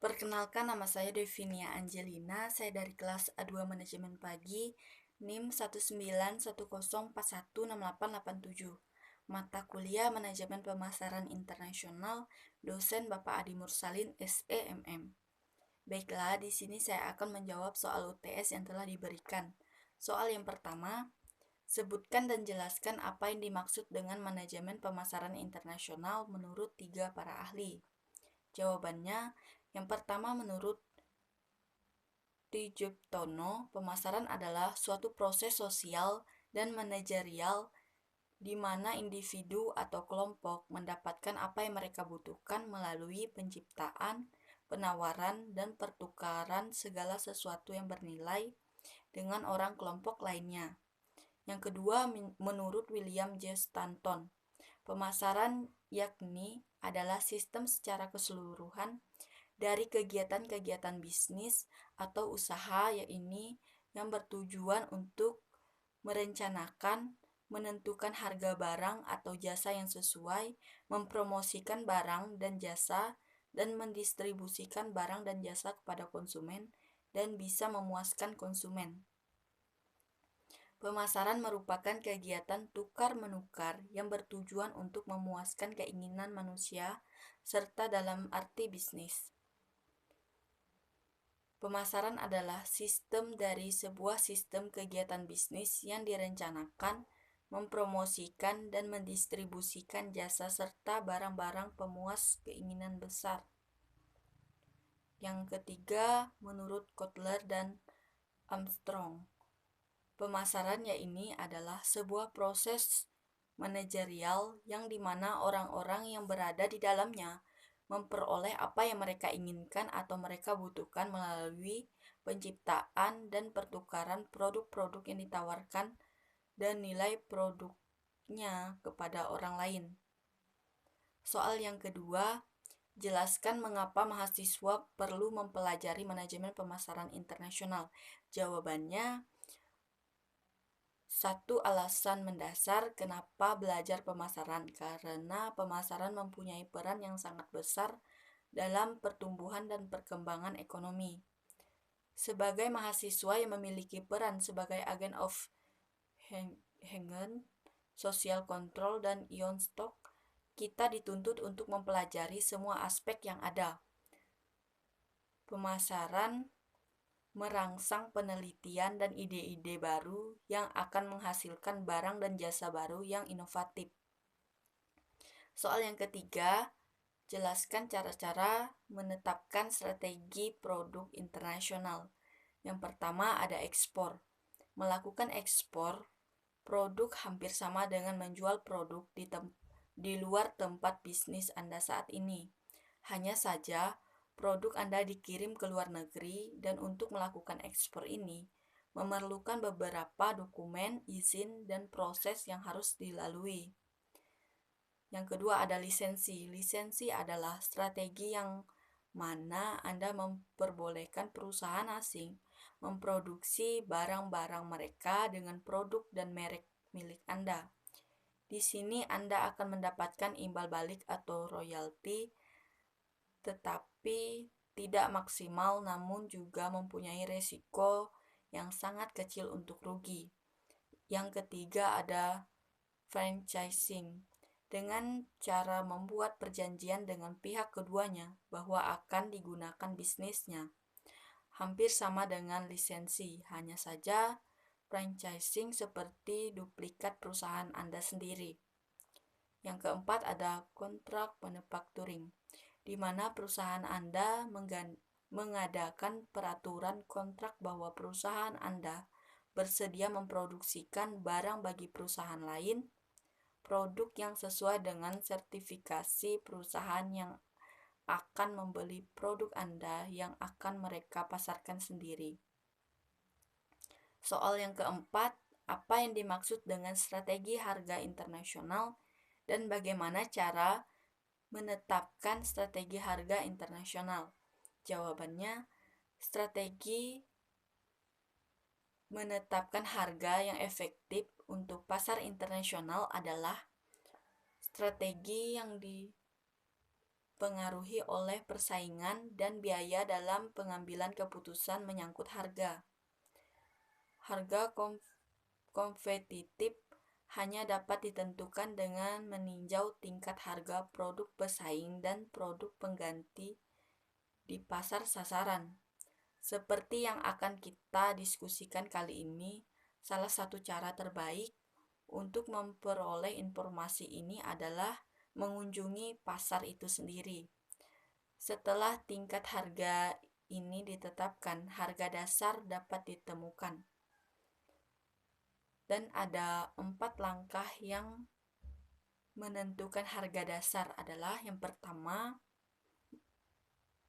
Perkenalkan, nama saya Devinia Angelina, saya dari kelas A2 Manajemen Pagi, NIM 19104168887. Mata kuliah Manajemen Pemasaran Internasional, dosen Bapak Adi Mursalin, SEMM. Baiklah, di sini saya akan menjawab soal UTS yang telah diberikan. Soal yang pertama, sebutkan dan jelaskan apa yang dimaksud dengan manajemen pemasaran internasional menurut 3 para ahli. Jawabannya, yang pertama menurut Trijiptono, pemasaran adalah suatu proses sosial dan manajerial di mana individu atau kelompok mendapatkan apa yang mereka butuhkan melalui penciptaan, penawaran, dan pertukaran segala sesuatu yang bernilai dengan orang kelompok lainnya. Yang kedua, menurut William J. Stanton, pemasaran yakni adalah sistem secara keseluruhan dari kegiatan-kegiatan bisnis atau usaha yang bertujuan untuk merencanakan, menentukan harga barang atau jasa yang sesuai, mempromosikan barang dan jasa, dan mendistribusikan barang dan jasa kepada konsumen dan bisa memuaskan konsumen. Pemasaran merupakan kegiatan tukar-menukar yang bertujuan untuk memuaskan keinginan manusia serta dalam arti bisnis. Pemasaran adalah sistem dari sebuah sistem kegiatan bisnis yang direncanakan, mempromosikan, dan mendistribusikan jasa serta barang-barang pemuas keinginan besar. Yang ketiga, menurut Kotler dan Armstrong, pemasaran ini adalah sebuah proses manajerial yang dimana orang-orang yang berada di dalamnya memperoleh apa yang mereka inginkan atau mereka butuhkan melalui penciptaan dan pertukaran produk-produk yang ditawarkan dan nilai produknya kepada orang lain. Soal yang kedua, jelaskan mengapa mahasiswa perlu mempelajari manajemen pemasaran internasional. Jawabannya, satu alasan mendasar kenapa belajar pemasaran, karena pemasaran mempunyai peran yang sangat besar dalam pertumbuhan dan perkembangan ekonomi. Sebagai mahasiswa yang memiliki peran sebagai agen of Hengen, social control, dan ion stock, kita dituntut untuk mempelajari semua aspek yang ada. Pemasaran merangsang penelitian dan ide-ide baru yang akan menghasilkan barang dan jasa baru yang inovatif. Soal yang ketiga, jelaskan cara-cara menetapkan strategi produk internasional. Yang pertama ada ekspor. Melakukan ekspor produk hampir sama dengan menjual produk di luar tempat bisnis Anda saat ini. Hanya saja, produk Anda dikirim ke luar negeri dan untuk melakukan ekspor ini memerlukan beberapa dokumen, izin, dan proses yang harus dilalui. Yang kedua ada lisensi. Lisensi adalah strategi yang mana Anda memperbolehkan perusahaan asing memproduksi barang-barang mereka dengan produk dan merek milik Anda. Di sini Anda akan mendapatkan imbal balik atau royalti, tetapi tidak maksimal namun juga mempunyai resiko yang sangat kecil untuk rugi. Yang ketiga ada franchising. Dengan cara membuat perjanjian dengan pihak keduanya bahwa akan digunakan bisnisnya. Hampir sama dengan lisensi, hanya saja franchising seperti duplikat perusahaan Anda sendiri. Yang keempat ada kontrak manufacturing, di mana perusahaan Anda mengadakan peraturan kontrak bahwa perusahaan Anda bersedia memproduksikan barang bagi perusahaan lain, produk yang sesuai dengan sertifikasi perusahaan yang akan membeli produk Anda yang akan mereka pasarkan sendiri. Soal yang keempat, apa yang dimaksud dengan strategi harga internasional dan bagaimana cara menetapkan strategi harga internasional? Jawabannya, strategi menetapkan harga yang efektif untuk pasar internasional adalah strategi yang dipengaruhi oleh persaingan dan biaya dalam pengambilan keputusan menyangkut harga. Harga kompetitif hanya dapat ditentukan dengan meninjau tingkat harga produk pesaing dan produk pengganti di pasar sasaran. Seperti yang akan kita diskusikan kali ini, salah satu cara terbaik untuk memperoleh informasi ini adalah mengunjungi pasar itu sendiri. Setelah tingkat harga ini ditetapkan, harga dasar dapat ditemukan. Dan ada 4 langkah yang menentukan harga dasar adalah yang pertama,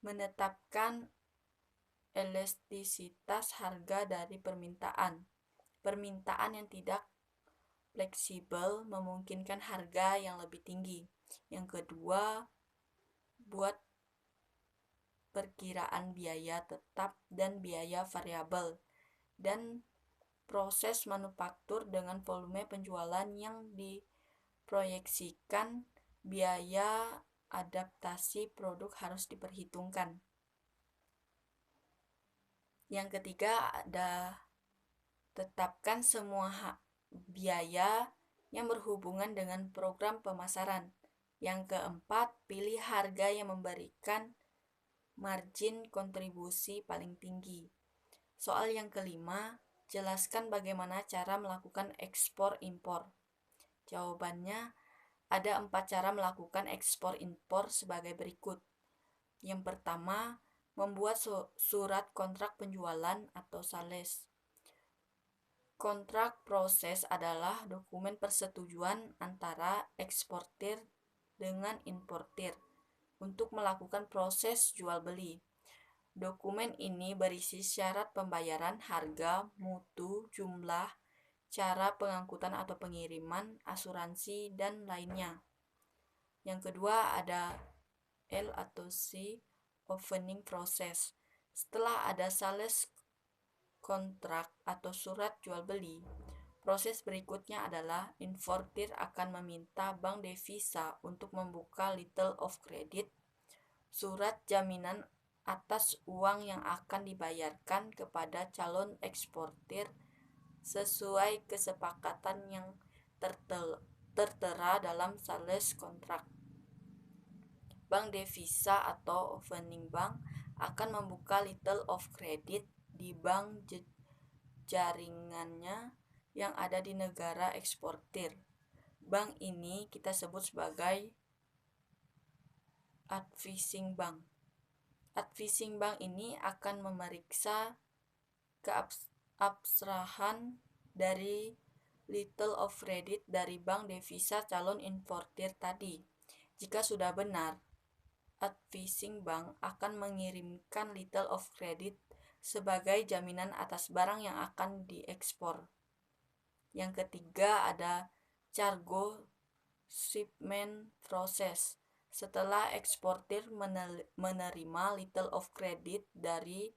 menetapkan elastisitas harga dari permintaan. Permintaan yang tidak fleksibel memungkinkan harga yang lebih tinggi. Yang kedua, buat perkiraan biaya tetap dan biaya variabel. Dan proses manufaktur dengan volume penjualan yang diproyeksikan, biaya adaptasi produk harus diperhitungkan. Yang ketiga, ada tetapkan semua biaya yang berhubungan dengan program pemasaran. Yang keempat, pilih harga yang memberikan margin kontribusi paling tinggi. Soal yang kelima, jelaskan bagaimana cara melakukan ekspor-impor. Jawabannya, ada 4 cara melakukan ekspor-impor sebagai berikut. Yang pertama, membuat surat kontrak penjualan atau sales. Kontrak proses adalah dokumen persetujuan antara eksportir dengan importir untuk melakukan proses jual-beli. Dokumen ini berisi syarat pembayaran, harga, mutu, jumlah, cara pengangkutan atau pengiriman, asuransi, dan lainnya. Yang kedua ada L atau C, opening process. Setelah ada sales kontrak atau surat jual beli, proses berikutnya adalah importir akan meminta bank devisa untuk membuka letter of credit, surat jaminan atas uang yang akan dibayarkan kepada calon eksportir sesuai kesepakatan yang tertera dalam sales kontrak. Bank devisa atau opening bank akan membuka letter of credit di bank jaringannya yang ada di negara eksportir. Bank ini kita sebut sebagai advising bank. Advising bank ini akan memeriksa keabsahan dari letter of credit dari bank devisa calon importir tadi. Jika sudah benar, advising bank akan mengirimkan letter of credit sebagai jaminan atas barang yang akan diekspor. Yang ketiga ada cargo shipment process. Setelah eksportir menerima letter of credit dari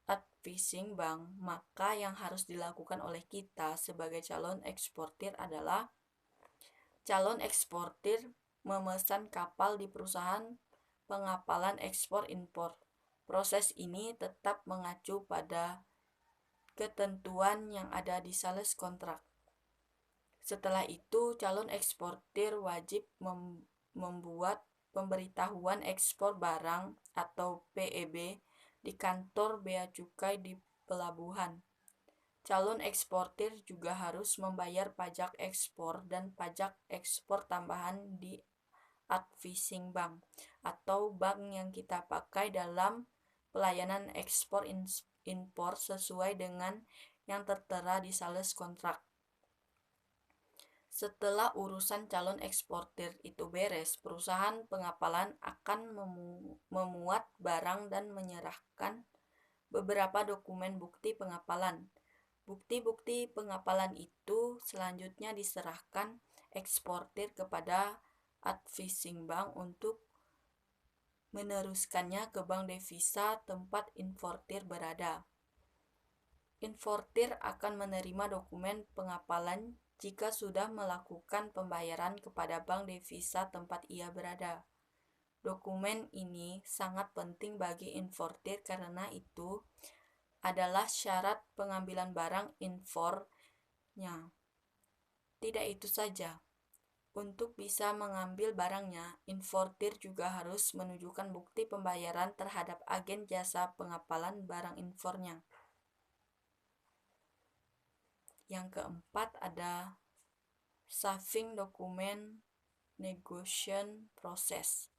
advising bank, maka yang harus dilakukan oleh kita sebagai calon eksportir adalah calon eksportir memesan kapal di perusahaan pengapalan ekspor-impor. Proses ini tetap mengacu pada ketentuan yang ada di sales kontrak. Setelah itu, calon eksportir wajib membuat pemberitahuan ekspor barang atau PEB di kantor bea cukai di pelabuhan. Calon eksportir juga harus membayar pajak ekspor dan pajak ekspor tambahan di advising bank atau bank yang kita pakai dalam pelayanan ekspor-impor sesuai dengan yang tertera di sales kontrak. Setelah urusan calon eksportir itu beres, perusahaan pengapalan akan memuat barang dan menyerahkan beberapa dokumen bukti pengapalan. Bukti-bukti pengapalan itu selanjutnya diserahkan eksportir kepada advising bank untuk meneruskannya ke bank devisa tempat importir berada. Importir akan menerima dokumen pengapalan jika sudah melakukan pembayaran kepada bank devisa tempat ia berada. Dokumen ini sangat penting bagi importir karena itu adalah syarat pengambilan barang impornya. Tidak itu saja. Untuk bisa mengambil barangnya, importir juga harus menunjukkan bukti pembayaran terhadap agen jasa pengapalan barang impornya. Yang keempat ada saving document negotiation process.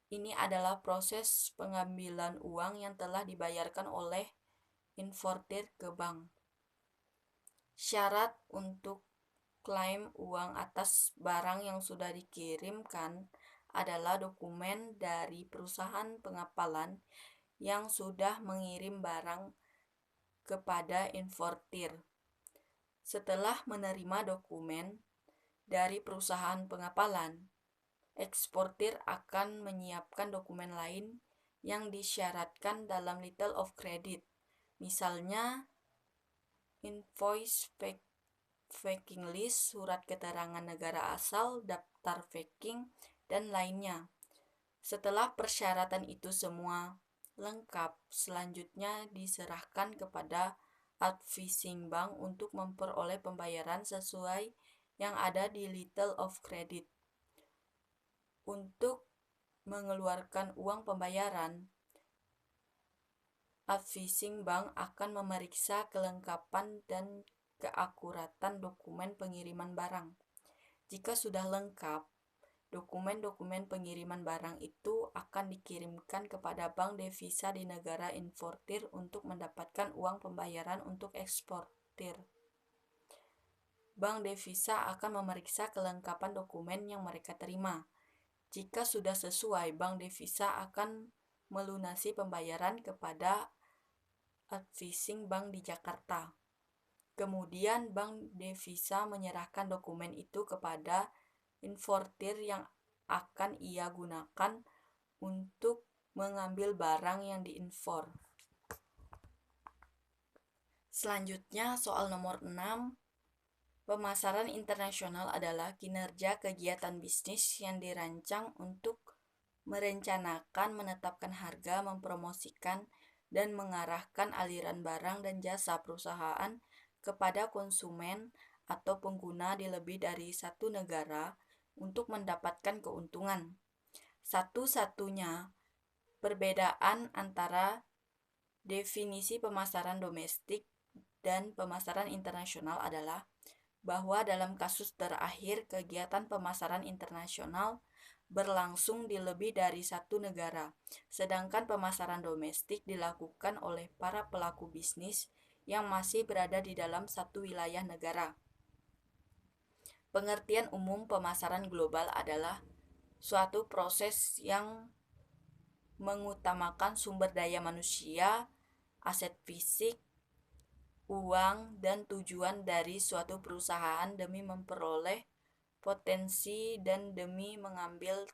Ini adalah proses pengambilan uang yang telah dibayarkan oleh importir ke bank. Syarat untuk klaim uang atas barang yang sudah dikirimkan adalah dokumen dari perusahaan pengapalan yang sudah mengirim barang kepada importir. Setelah menerima dokumen dari perusahaan pengapalan, eksportir akan menyiapkan dokumen lain yang disyaratkan dalam letter of credit, misalnya invoice packing list, surat keterangan negara asal, daftar packing, dan lainnya. Setelah persyaratan itu semua lengkap, selanjutnya diserahkan kepada advising bank untuk memperoleh pembayaran sesuai yang ada di letter of credit. Untuk mengeluarkan uang pembayaran, advising bank akan memeriksa kelengkapan dan keakuratan dokumen pengiriman barang. Jika sudah lengkap, dokumen-dokumen pengiriman barang itu akan dikirimkan kepada bank devisa di negara importir untuk mendapatkan uang pembayaran untuk eksportir. Bank devisa akan memeriksa kelengkapan dokumen yang mereka terima. Jika sudah sesuai, bank devisa akan melunasi pembayaran kepada advising bank di Jakarta. Kemudian bank devisa menyerahkan dokumen itu kepada importir yang akan ia gunakan untuk mengambil barang yang diimpor. Selanjutnya soal nomor 6. Pemasaran internasional adalah kinerja kegiatan bisnis yang dirancang untuk merencanakan, menetapkan harga, mempromosikan, dan mengarahkan aliran barang dan jasa perusahaan kepada konsumen atau pengguna di lebih dari satu negara untuk mendapatkan keuntungan. Satu-satunya perbedaan antara definisi pemasaran domestik dan pemasaran internasional adalah bahwa dalam kasus terakhir kegiatan pemasaran internasional berlangsung di lebih dari satu negara, sedangkan pemasaran domestik dilakukan oleh para pelaku bisnis yang masih berada di dalam satu wilayah negara. Pengertian umum pemasaran global adalah suatu proses yang mengutamakan sumber daya manusia, aset fisik, uang, dan tujuan dari suatu perusahaan demi memperoleh potensi dan demi mengambil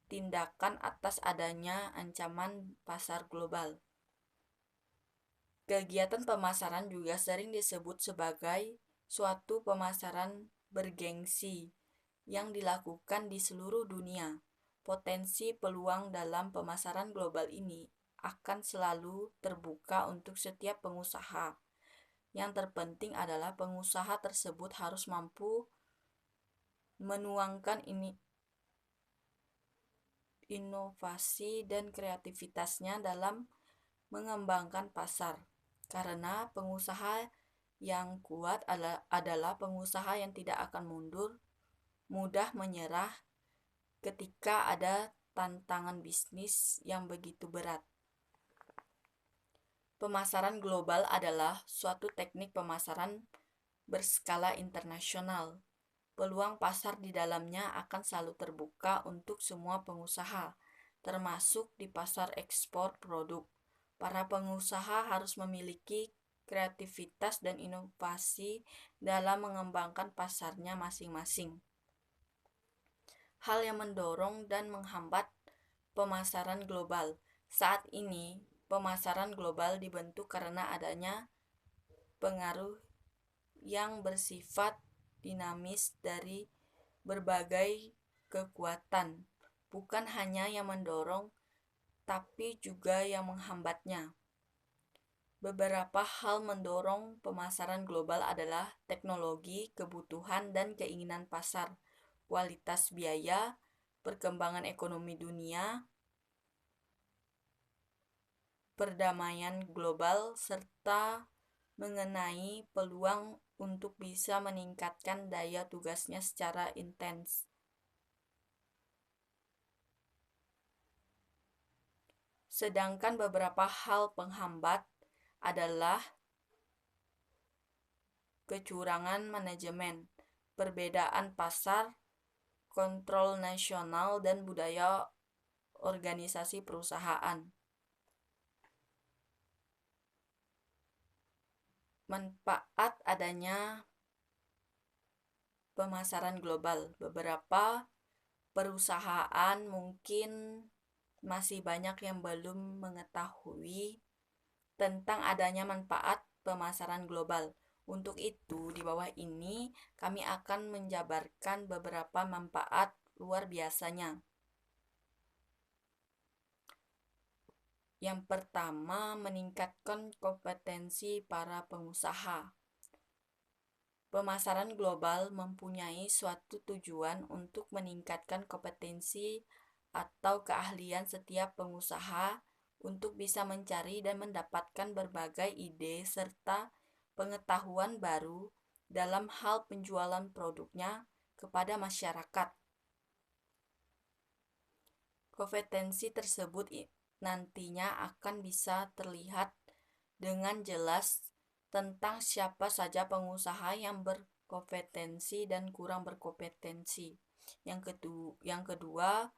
tindakan atas adanya ancaman pasar global. Kegiatan pemasaran juga sering disebut sebagai suatu pemasaran bergengsi yang dilakukan di seluruh dunia. Potensi peluang dalam pemasaran global ini akan selalu terbuka untuk setiap pengusaha. Yang terpenting adalah pengusaha tersebut harus mampu menuangkan inovasi dan kreativitasnya dalam mengembangkan pasar. Karena pengusaha yang kuat adalah pengusaha yang tidak akan mundur, mudah menyerah ketika ada tantangan bisnis yang begitu berat. Pemasaran global adalah suatu teknik pemasaran berskala internasional. Peluang pasar di dalamnya akan selalu terbuka untuk semua pengusaha, termasuk di pasar ekspor produk. Para pengusaha harus memiliki kreativitas dan inovasi dalam mengembangkan pasarnya masing-masing. Hal yang mendorong dan menghambat pemasaran global. Saat ini, pemasaran global dibentuk karena adanya pengaruh yang bersifat dinamis dari berbagai kekuatan, bukan hanya yang mendorong, tapi juga yang menghambatnya. Beberapa hal mendorong pemasaran global adalah teknologi, kebutuhan, dan keinginan pasar, kualitas biaya, perkembangan ekonomi dunia, perdamaian global, serta mengenai peluang untuk bisa meningkatkan daya tugasnya secara intens. Sedangkan beberapa hal penghambat adalah kecurangan manajemen, perbedaan pasar, kontrol nasional, dan budaya organisasi perusahaan. Manfaat adanya pemasaran global. Beberapa perusahaan mungkin masih banyak yang belum mengetahui tentang adanya manfaat pemasaran global. Untuk itu, di bawah ini kami akan menjabarkan beberapa manfaat luar biasanya. Yang pertama, meningkatkan kompetensi para pengusaha. Pemasaran global mempunyai suatu tujuan untuk meningkatkan kompetensi atau keahlian setiap pengusaha untuk bisa mencari dan mendapatkan berbagai ide serta pengetahuan baru dalam hal penjualan produknya kepada masyarakat. Kompetensi tersebut nantinya akan bisa terlihat dengan jelas tentang siapa saja pengusaha yang berkompetensi dan kurang berkompetensi. Yang kedua,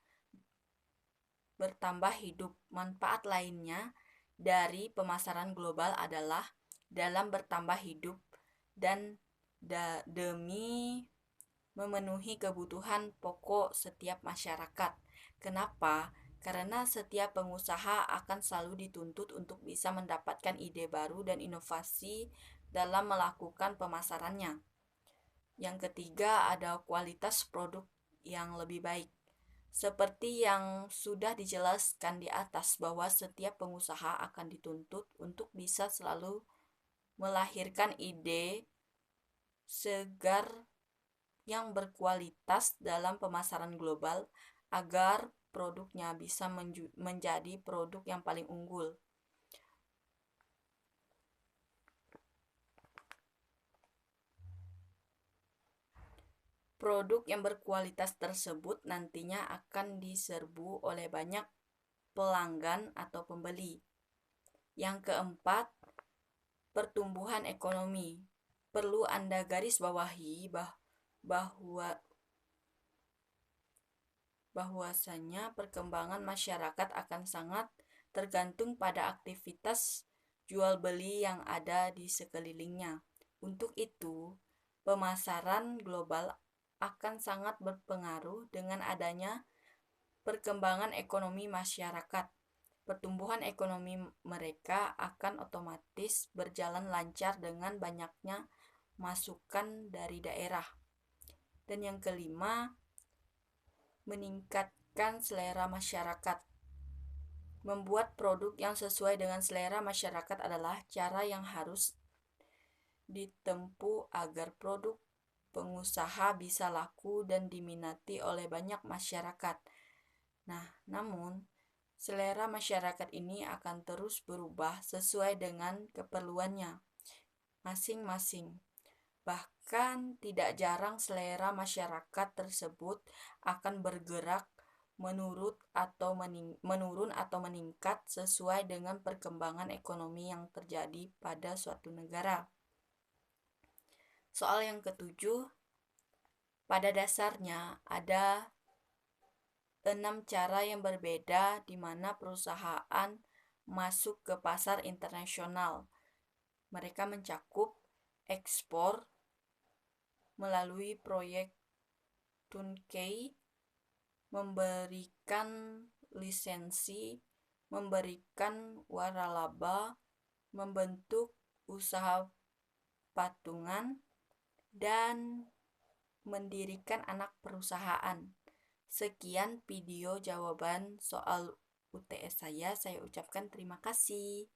bertambah hidup. Manfaat lainnya dari pemasaran global adalah dalam bertambah hidup dan demi memenuhi kebutuhan pokok setiap masyarakat. Kenapa? Karena setiap pengusaha akan selalu dituntut untuk bisa mendapatkan ide baru dan inovasi dalam melakukan pemasarannya. Yang ketiga, ada kualitas produk yang lebih baik. Seperti yang sudah dijelaskan di atas bahwa setiap pengusaha akan dituntut untuk bisa selalu melahirkan ide segar yang berkualitas dalam pemasaran global agar produknya bisa menjadi produk yang paling unggul. Produk yang berkualitas tersebut nantinya akan diserbu oleh banyak pelanggan atau pembeli. Yang keempat, pertumbuhan ekonomi. Perlu Anda garis bawahi bahwasanya perkembangan masyarakat akan sangat tergantung pada aktivitas jual beli yang ada di sekelilingnya. Untuk itu, pemasaran global akan sangat berpengaruh dengan adanya perkembangan ekonomi masyarakat. Pertumbuhan ekonomi mereka akan otomatis berjalan lancar dengan banyaknya masukan dari daerah. Dan yang kelima, meningkatkan selera masyarakat. Membuat produk yang sesuai dengan selera masyarakat adalah cara yang harus ditempuh agar produk pengusaha bisa laku dan diminati oleh banyak masyarakat. Nah, namun selera masyarakat ini akan terus berubah sesuai dengan keperluannya masing-masing. Bahkan tidak jarang selera masyarakat tersebut akan bergerak menurun atau meningkat sesuai dengan perkembangan ekonomi yang terjadi pada suatu negara. Soal yang ketujuh, pada dasarnya ada 6 cara yang berbeda di mana perusahaan masuk ke pasar internasional. Mereka mencakup ekspor melalui proyek turnkey, memberikan lisensi, memberikan waralaba, membentuk usaha patungan, dan mendirikan anak perusahaan. Sekian video jawaban soal UTS saya ucapkan terima kasih.